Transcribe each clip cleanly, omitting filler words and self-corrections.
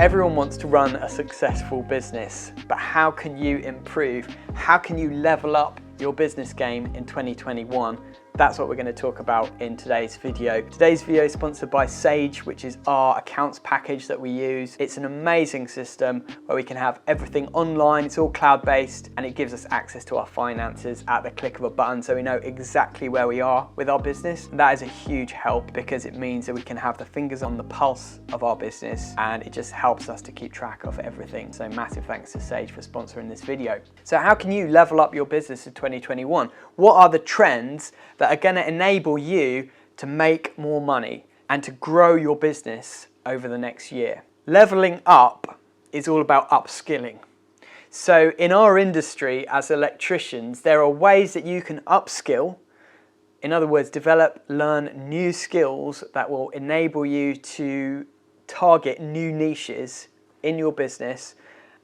Everyone wants to run a successful business, but how can you improve? How can you level up your business game in 2021? That's what we're going to talk about in today's video. Today's video is sponsored by Sage, which is our accounts package that we use. It's an amazing system where we can have everything online. It's all cloud-based and it gives us access to our finances at the click of a button, so we know exactly where we are with our business. And that is a huge help because it means that we can have the fingers on the pulse of our business, and it just helps us to keep track of everything. So massive thanks to Sage for sponsoring this video. So how can you level up your business in 2021? What are the trends that are going to enable you to make more money and to grow your business over the next year? Leveling up is all about upskilling. So in our industry as electricians, there are ways that you can upskill. In other words, develop, learn new skills that will enable you to target new niches in your business,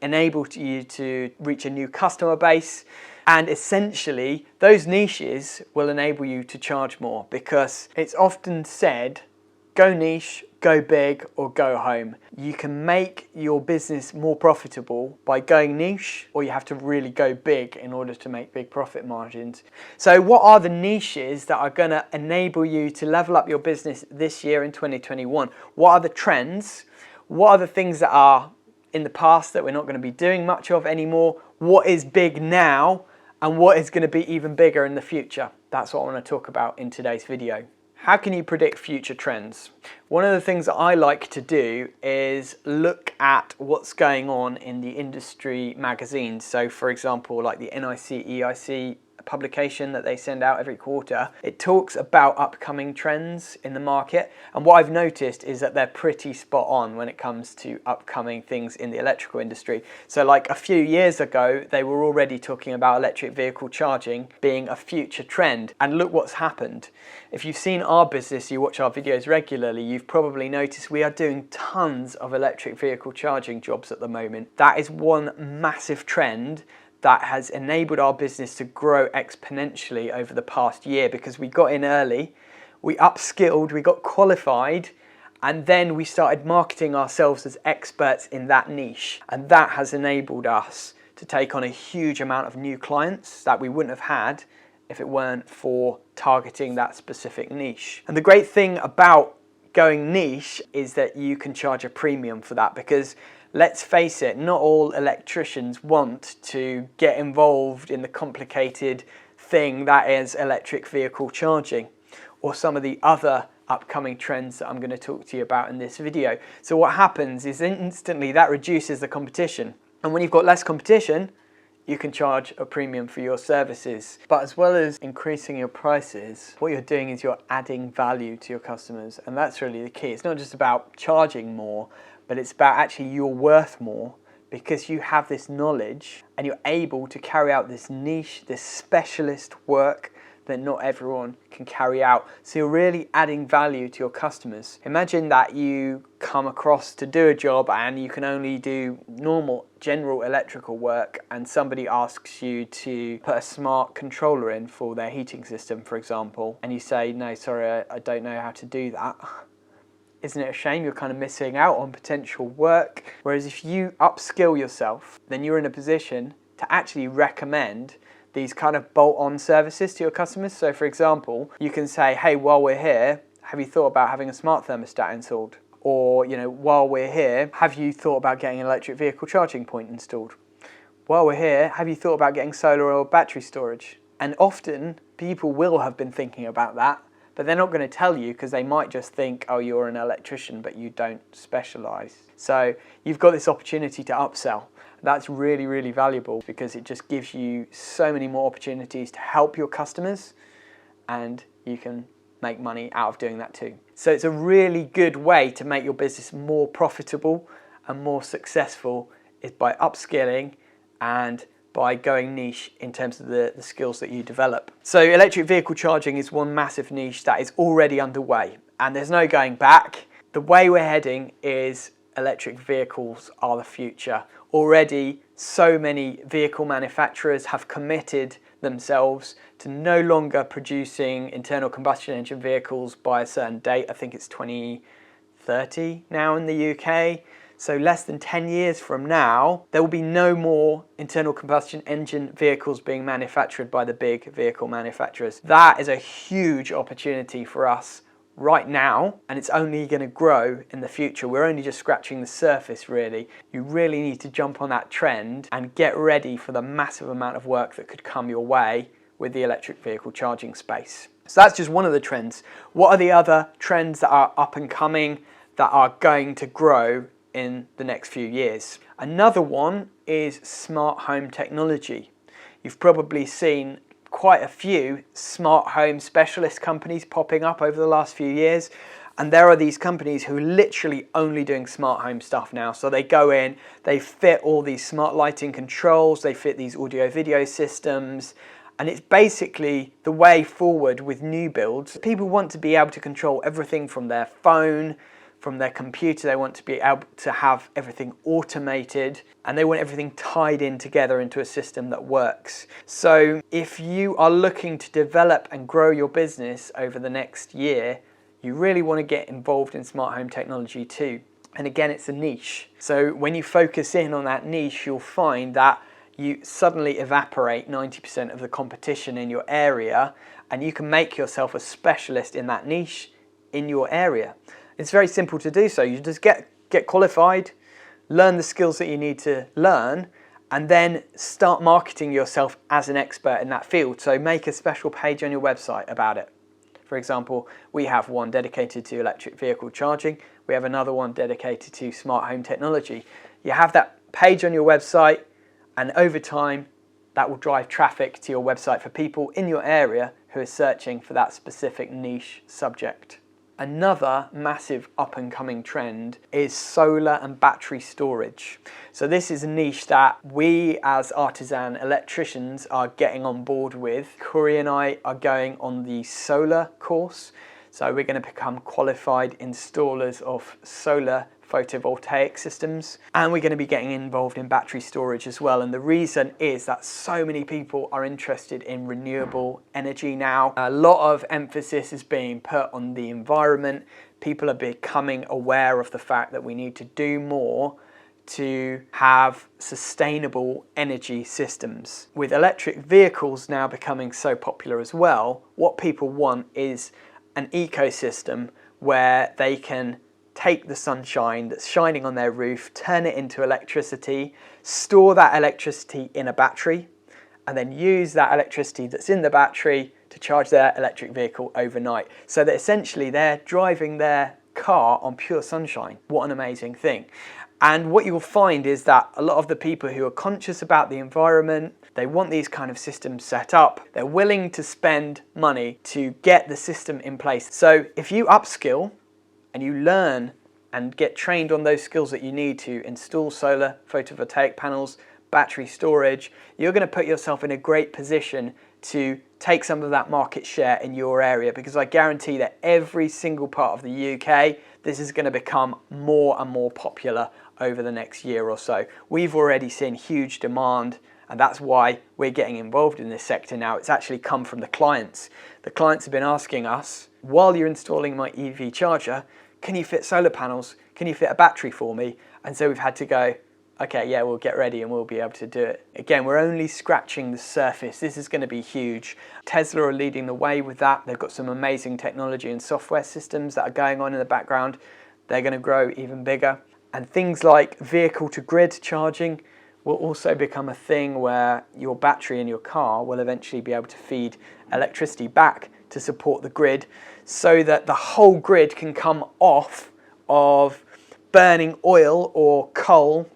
enable you to reach a new customer base. And essentially, those niches will enable you to charge more, because it's often said, go niche, go big, or go home. You can make your business more profitable by going niche, or you have to really go big in order to make big profit margins. So what are the niches that are going to enable you to level up your business this year in 2021? What are the trends? What are the things that are in the past that we're not going to be doing much of anymore? What is big now? And what is going to be even bigger in the future? That's what I want to talk about in today's video. How can you predict future trends? One of the things that I like to do is look at what's going on in the industry magazines. So for example, like the NIC EIC publication that they send out every quarter, it talks about upcoming trends in the market, and what I've noticed is that they're pretty spot on when it comes to upcoming things in the electrical industry. So like a few years ago, they were already talking about electric vehicle charging being a future trend, and look what's happened. If you've seen our business, you watch our videos regularly, you've probably noticed we are doing tons of electric vehicle charging jobs at the moment. That is one massive trend that has enabled our business to grow exponentially over the past year, because we got in early, we upskilled, we got qualified, and then we started marketing ourselves as experts in that niche. And that has enabled us to take on a huge amount of new clients that we wouldn't have had if it weren't for targeting that specific niche. And the great thing about going niche is that you can charge a premium for that, because let's face it, not all electricians want to get involved in the complicated thing that is electric vehicle charging, or some of the other upcoming trends that I'm going to talk to you about in this video. So what happens is instantly that reduces the competition. And when you've got less competition, you can charge a premium for your services. But as well as increasing your prices, what you're doing is you're adding value to your customers. And that's really the key. It's not just about charging more, but it's about actually you're worth more because you have this knowledge and you're able to carry out this niche, this specialist work that not everyone can carry out. So you're really adding value to your customers. Imagine that you come across to do a job and you can only do normal general electrical work, and somebody asks you to put a smart controller in for their heating system, for example, and you say, no, sorry, I don't know how to do that. Isn't it a shame? You're kind of missing out on potential work. Whereas if you upskill yourself, then you're in a position to actually recommend these kind of bolt-on services to your customers. So for example, you can say, hey, while we're here, have you thought about having a smart thermostat installed? Or, you know, while we're here, have you thought about getting an electric vehicle charging point installed? While we're here, have you thought about getting solar or battery storage? And often people will have been thinking about that, but they're not going to tell you because they might just think, oh, you're an electrician, but you don't specialize. So you've got this opportunity to upsell. That's really, really valuable because it just gives you so many more opportunities to help your customers, and you can make money out of doing that too. So it's a really good way to make your business more profitable and more successful, is by upskilling and by going niche in terms of the skills that you develop. So electric vehicle charging is one massive niche that is already underway, and there's no going back. The way we're heading is electric vehicles are the future. Already, so many vehicle manufacturers have committed themselves to no longer producing internal combustion engine vehicles by a certain date. I think it's 2030 now in the UK. So less than 10 years from now, there will be no more internal combustion engine vehicles being manufactured by the big vehicle manufacturers. That is a huge opportunity for us right now, and it's only going to grow in the future. We're only just scratching the surface, really. You really need to jump on that trend and get ready for the massive amount of work that could come your way with the electric vehicle charging space. So that's just one of the trends. What are the other trends that are up and coming that are going to grow in the next few years? Another one is smart home technology. You've probably seen quite a few smart home specialist companies popping up over the last few years, and there are these companies who are literally only doing smart home stuff now. So they go in, they fit all these smart lighting controls, they fit these audio video systems, and it's basically the way forward with new builds. People want to be able to control everything from their phone, from their computer. They want to be able to have everything automated, and they want everything tied in together into a system that works. So if you are looking to develop and grow your business over the next year, you really want to get involved in smart home technology too. And again, it's a niche. So when you focus in on that niche, you'll find that you suddenly evaporate 90% of the competition in your area, and you can make yourself a specialist in that niche in your area. It's very simple to do so. You just get qualified, learn the skills that you need to learn, and then start marketing yourself as an expert in that field. So make a special page on your website about it. For example, we have one dedicated to electric vehicle charging. We have another one dedicated to smart home technology. You have that page on your website, and over time, that will drive traffic to your website for people in your area who are searching for that specific niche subject. Another massive up and coming trend is solar and battery storage. So this is a niche that we as Artisan electricians are getting on board with. Corey and I are going on the solar course. So we're going to become qualified installers of solar photovoltaic systems, and we're going to be getting involved in battery storage as well. And the reason is that so many people are interested in renewable energy now. A lot of emphasis is being put on the environment. People are becoming aware of the fact that we need to do more to have sustainable energy systems. With electric vehicles now becoming so popular as well, what people want is an ecosystem where they can take the sunshine that's shining on their roof, turn it into electricity, store that electricity in a battery, and then use that electricity that's in the battery to charge their electric vehicle overnight. So that essentially they're driving their car on pure sunshine. What an amazing thing. And what you'll find is that a lot of the people who are conscious about the environment, they want these kind of systems set up. They're willing to spend money to get the system in place. So if you upskill and you learn and get trained on those skills that you need to install solar photovoltaic panels, battery storage, you're going to put yourself in a great position to take some of that market share in your area, because I guarantee that every single part of the UK, this is going to become more and more popular over the next year or so. We've already seen huge demand, and that's why we're getting involved in this sector now. It's actually come from the clients. The clients have been asking us, while you're installing my EV charger, can you fit solar panels? Can you fit a battery for me? And so we've had to go, okay, yeah, we'll get ready and we'll be able to do it. Again, we're only scratching the surface. This is going to be huge. Tesla are leading the way with that. They've got some amazing technology and software systems that are going on in the background. They're going to grow even bigger. And things like vehicle to grid charging will also become a thing where your battery in your car will eventually be able to feed electricity back to support the grid, so that the whole grid can come off of burning oil or coal,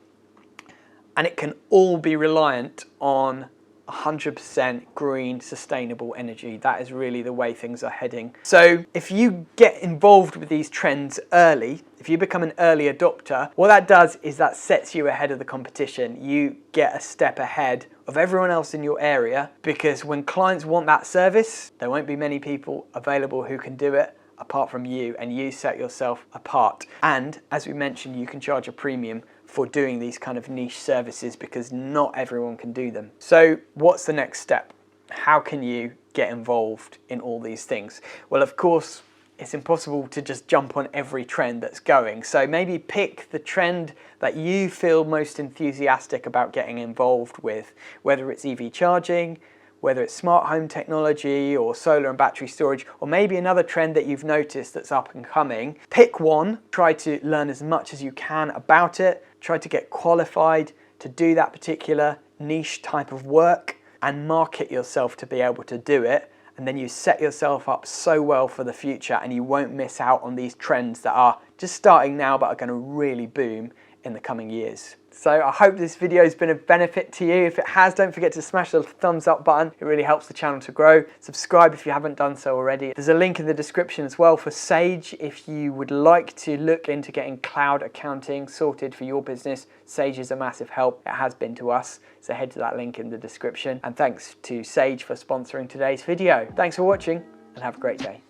and it can all be reliant on 100% green, sustainable energy. That is really the way things are heading. So if you get involved with these trends early, if you become an early adopter, what that does is that sets you ahead of the competition. You get a step ahead of everyone else in your area, because when clients want that service, there won't be many people available who can do it apart from you, and you set yourself apart. And as we mentioned, you can charge a premium for doing these kind of niche services, because not everyone can do them. So what's the next step? How can you get involved in all these things? Well, of course, it's impossible to just jump on every trend that's going. So maybe pick the trend that you feel most enthusiastic about getting involved with, whether it's EV charging, whether it's smart home technology or solar and battery storage, or maybe another trend that you've noticed that's up and coming. Pick one, try to learn as much as you can about it, try to get qualified to do that particular niche type of work, and market yourself to be able to do it. And then you set yourself up so well for the future, and you won't miss out on these trends that are just starting now but are going to really boom in the coming years. So I hope this video has been of benefit to you. If it has, don't forget to smash the thumbs up button. It really helps the channel to grow. Subscribe if you haven't done so already. There's a link in the description as well for Sage if you would like to look into getting cloud accounting sorted for your business. Sage is a massive help. It has been to us. So head to that link in the description. And thanks to Sage for sponsoring today's video. Thanks for watching and have a great day.